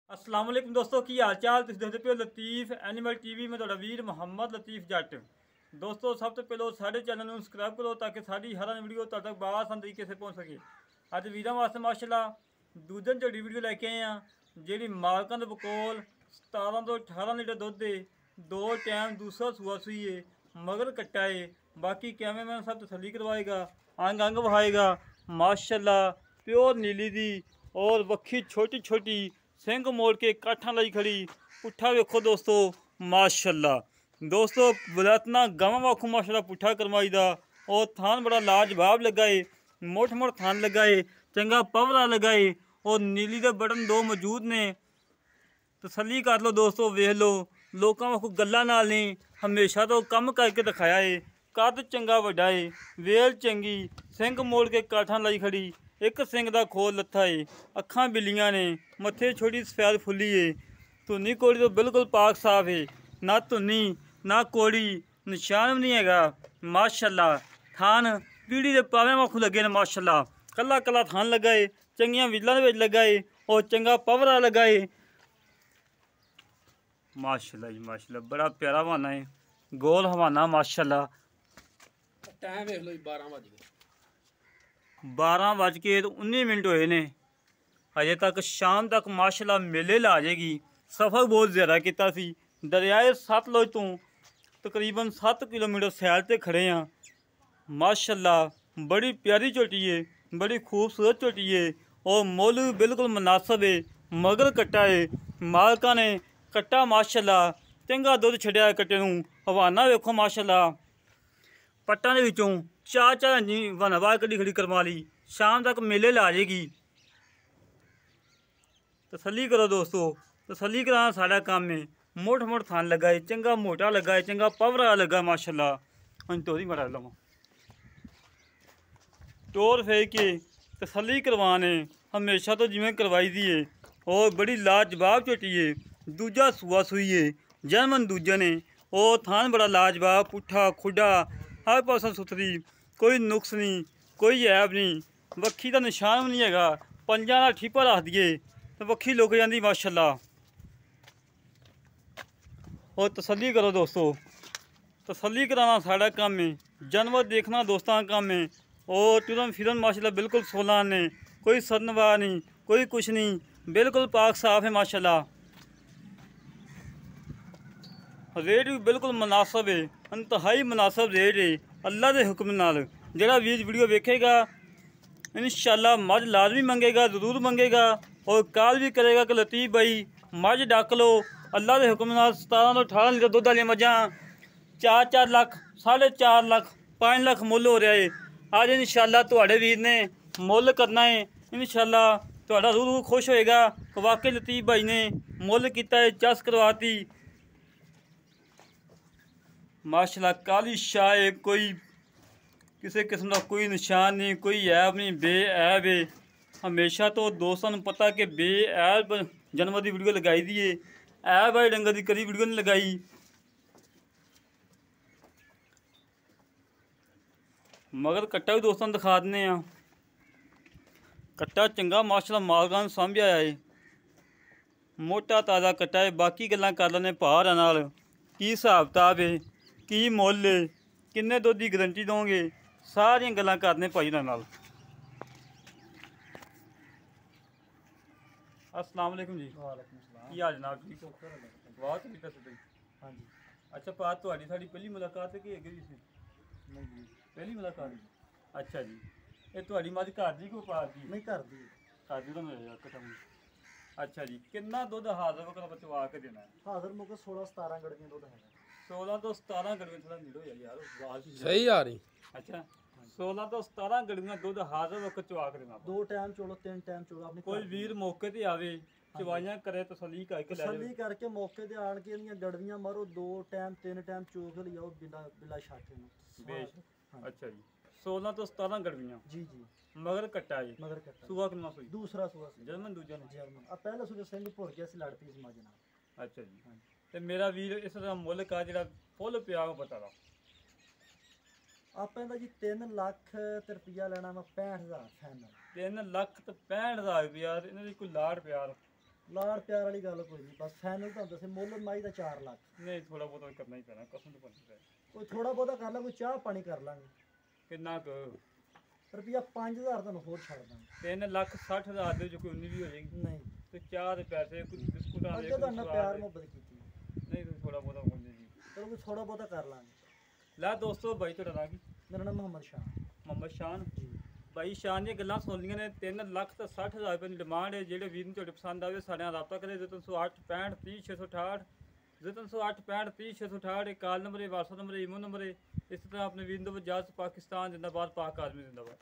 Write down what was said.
अस्सलाम वालेकुम दोस्तों की हाल चाल तुम देखते पे लतीफ़ एनिमल टीवी में ਤੁਹਾਡਾ ਵੀਰ ਮੁਹੰਮਦ ਲਤੀਫ ਜੱਟ ਦੋਸਤੋ ਸਭ ਤੋਂ ਪਹਿਲਾਂ ਸਾਡੇ ਚੈਨਲ ਨੂੰ ਸਬਸਕ੍ਰਾਈਬ ਕਰੋ ਤਾਂ ਕਿ ਸਾਡੀ ਹਰ ਵੀਡੀਓ ਤੁਹਾਡੇ ਤੱਕ ਬਾਸਾਨ ਤਰੀਕੇ ਸੇ ਪਹੁੰਚ ਸਕੇ। ਅੱਜ ਵੀਰਾਂ ਵਾਸਤੇ ਮਾਸ਼ਾਅੱਲਾ ਦੂਜਨ ਝੜੀ ਵੀਡੀਓ ਲੈ ਕੇ ਆਏ ਆ ਜਿਹੜੀ ਮਾਲਕਾਂ ਦੇ ਬਕੋਲ 17 ਤੋਂ 18 ਲੀਟਰ ਦੁੱਧ ਦੇ ਦੋ ਟਾਈਮ ਦੂਸਰਾ ਸੂਆ ਸੂਈ ਹੈ मगर कट्टा है। बाकी कैमरामैन सब तसली करवाएगा अंग अंग बहाएगा माशाल्लाह प्योर नीली दी और वक्खी छोटी छोटी सिंग मोड़ के काठा लाई खड़ी पुट्ठा वेखो दोस्तों माशाल्लाह। दोस्तों बलातना गावां वाखो माशाल्लाह पुट्ठा करवाई दा और थान बड़ा लाजवाब लगा है मोट मोट थान लगा है चंगा पवरा लगा है और नीली दे बटन दो मौजूद ने तसली कर लो दोस्तों वेख लो लोगों वाखो गल्लां नाल नहीं हमेशा तो कम करके दिखाया है। कद चंगा वड्डा है वेल चंगी सिंग मोड़ के काठा लाई खड़ी एक सिंग दा खोल लत्था है अखां बिल्लियां ने मत्थे छोटी सफेद फुल्ली है धुनी कोड़ी तो बिल्कुल पाक साफ है ना धुनी ना कोड़ी निशान भी नहीं हैगा माशाल्लाह। थान पीढ़ी के पावे वाखू लगे ने माशाल्लाह कला कला थान लगा है चंगियां विल्लां दे विच लगा है और चंगा पवरा लगा है माशाल्लाह जी माशाल्लाह। बड़ा प्यारा हवाना है गोल हवाना माशाल्लाह। टाइम देख लो 12 बज गए 12:19 होए ने अजे तक शाम तक माशाल्लाह मेले ला जाएगी। सफ़र बहुत ज़्यादा किया सी दरियाए सतलुज तो तकरीबन 7 किलोमीटर सैल ते खड़े हाँ माशाल्लाह। बड़ी प्यारी झोटी है बड़ी खूबसूरत झोटी है और मुल भी बिल्कुल मुनासिब है मगर कट्टा है मालका ने कट्टा माशाल्लाह चंगा दुध छड्या कट्टे नूं हवाना वेखो माशाल्लाह पट्टां दे विचों चार चार इंची हवाना कड्डी खड़ी करवा ली शाम तक मेले ला जाएगी। तसली करो दोस्तों तसली कराना साड़ा काम है मोट मोट थान लगा है चंगा मोटा लगा है चंगा पवरा लगा माशाल्लाह। हम तो मरा लवा टोर फेंक के तसली करवाने हमेशा तो जिवें करवाई दी है और बड़ी लाजवाब झोटी है दूजा सूआ सूई है जर्मन दूजा ने और थान बड़ा लाजवाब पुट्ठा खुडा हर पासों सुथरी कोई नुक्स नहीं कोई ऐब नहीं वक्खी का निशान भी नहीं हैगा पंजा का ठीपा रख दिए तो वक्खी लुक जाती माशाल्लाह। और तसली करो दोस्तों तसली कराना साड़ा काम है जानवर देखना दोस्तों का काम है और तुरंत फिरन माशाल्लाह बिल्कुल 16 ने कोई सदनवा नहीं कोई कुछ नहीं बिल्कुल पाक साफ है माशाल्लाह। रेट भी बिल्कुल मुनासिब है इंतहाई मुनासिब रेट है अल्लाह के हुक्म नाल जिहड़ा वीर वीडियो वेखेगा इंशाल्लाह मझ लाजमी मंगेगा जरूर मंगेगा और कॉल भी करेगा कि लतीफ़ भाई मझ डक लो अल्लाह के हुक्म नाल 17 तो 18 लीटर दुध वाली मझां 4-4 लाख 4.5 लाख 5 लाख मुल हो रहा है। आज इंशाल्लाह तुहाडे वीर ने मुल करना है इंशाल्लाह तुहाडा रूह खुश होएगा कि वाकई लतीफ़ भाई ने मुल किया है चस करवाती माशाल्लाह। काली शाह है कोई किसी किस्म का कोई निशान नहीं कोई ऐब नहीं बेऐब है हमेशा तो दोस्तों को पता कि बेऐब जानवर की वीडियो लगाई दी है ऐब वाले डंगर की कभी वीडियो नहीं लगाई। मगर कट्टा भी दोस्तों दिखा दें कट्टा चंगा माशाल्लाह मालकां ने सांभिया है मोटा ताज़ा कट्टा है। बाकी गल्लां कर लैने भार नाल की हिसाब किताब है की मुल है किन्ने दुध की गारंटी दोगे सारियां गल्लां करने भाई नाल। अस्सलाम वालेकुम जी। वालेकुम सलाम की हाल जनाब जी बहुत ठीक है हाँ जी अच्छा पा तुहाडी साडी पहली मुलाकात है कि अगे भी सी नहीं जी पहली मुलाकात अच्छा जी ये तुहाडी मझ घर दी को पार दी नहीं कर दी घर दी तो मिल कटम अच्छा जी कितना दुध हाजिर वक्त बचवा के देना है हाजिर मुझे 16-17 गड़ियां दुध है 16 तो 17 गड़ियां थोड़ा नीड़ो यार आवाज सही आ रही अच्छा 16 तो 17 गड़ियां दुध हाजिर वक्त चवा के देना 2 टाइम चोलो 3 टाइम चोलो अपनी कोई वीर मौके ते आवे चवाइयां करे तसली करके ले तसली करके मौके ते आन के इन्दियां गड़वियां मारो 2 टाइम 3 टाइम चोक लियाओ बिना बिला छाटे नु बेश अच्छा जी 16 तो 17 गड़वियां जी जी मगर कट्टा है मगर कट्टा सुबह कितना सुई दूसरा सुबह से जर्मन दूजा ने जर्मन अब पहले सुबह सिंह भुर गया सी लड़ पई समाज नाल अच्छा जी ते मेरा वीर इस दा मुल का जेड़ा फुल पिया वो बता दा ਆਪਾਂ ਇਹਦਾ ਜੀ 3 ਲੱਖ ਤੇ ਰੁਪਈਆ ਲੈਣਾ ਮੈਂ 65000 ਫਾਈਨਲ 3 ਲੱਖ ਤੇ 65000 ਰੁਪਇਆ ਇਹਨਾਂ ਦੀ ਕੋਈ ਲਾੜ ਪਿਆਰ ਲਾੜ ਪਿਆਰ ਵਾਲੀ ਗੱਲ ਕੋਈ ਨਹੀਂ, ਬਸ ਫਾਈਨਲ ਤੁਹਾਨੂੰ ਦੱਸੇ ਮੁੱਲ ਮਾਈ ਦਾ 4 ਲੱਖ। ਨਹੀਂ ਥੋੜਾ ਬਹੁਤਾ ਕਰਨਾ ਹੀ ਪੈਣਾ, ਕਸਮ ਤੋਂ ਪੰਜ ਕੋਈ ਥੋੜਾ ਬਹੁਤਾ ਕਰ ਲਾ, ਕੋਈ ਚਾਹ ਪਾਣੀ ਕਰ ਲਾਂਗੇ। ਕਿੰਨਾ ਕੁ? ਰੁਪਿਆ 5000 ਤੁਹਾਨੂੰ ਹੋਰ ਛੱਡ ਦਾਂਗੇ। 3,60,000 ਦੇ ਵਿੱਚ ਕੋਈ 19 ਵੀ ਹੋ ਜਾਏਗੀ ਨਹੀਂ ਤੇ ਚਾਹ ਦੇ ਪੈਸੇ ਕੁਝ ਬਿਸਕੁਟਾਂ ਦੇ ਅੱਗੇ ਤੁਹਾਨੂੰ ਪਿਆਰ ਮੁਹੱਬਤ ਕੀਤੀ, ਨਹੀਂ ਤੁਸੀਂ ਥੋੜਾ ਬਹੁਤਾ ਬੋਲਦੇ ਜੀ। ਚਲੋ ਕੋਈ ਥੋੜਾ ਬਹੁਤਾ ਕਰ ਲਾਂਗੇ। ਲੈ ਦੋਸਤੋ ਬਾਈ ਤੁਹਾਡਾ ਨਾਂ ਕੀ? ਮੇਰਾ ਨਾਮ ਮੁਹੰਮਦ ਸ਼ਾਹ ਮੁਹੰਮਦ ਸ਼ਾਨ। ਜੀ। ਬਾਈ ਸ਼ਾਨ ਦੀਆਂ ਗੱਲਾਂ ਸੁਣ ਲਈਆਂ ਨੇ। 3,60,000 ਰੁਪਏ ਦੀ ਡਿਮਾਂਡ ਹੈ। ਜਿਹੜੇ ਵੀਰ ਨੂੰ ਤੁਹਾਡੇ ਪਸੰਦ ਆਵੇ ਸਾਡੇ ਨਾਲ ਰਾਬਤਾ ਕਰੇ। 0308 65 30 668 0308 65 30 668 ਕਾਲ ਨੰਬਰ ਹੈ, WhatsApp ਨੰਬਰ ਹੈ, ਈਮੋ ਨੰਬਰ ਹੈ। ਇਸ ਤਰ੍ਹਾਂ ਆਪਣੇ ਵੀਰ ਨੂੰ ਇਜਾਜ਼ਤ। ਪਾਕਿਸਤਾਨ ਜਿੰਦਾਬਾਦ, ਪਾਕ ਆਦਮੀ ਜਿੰਦਾਬਾਦ।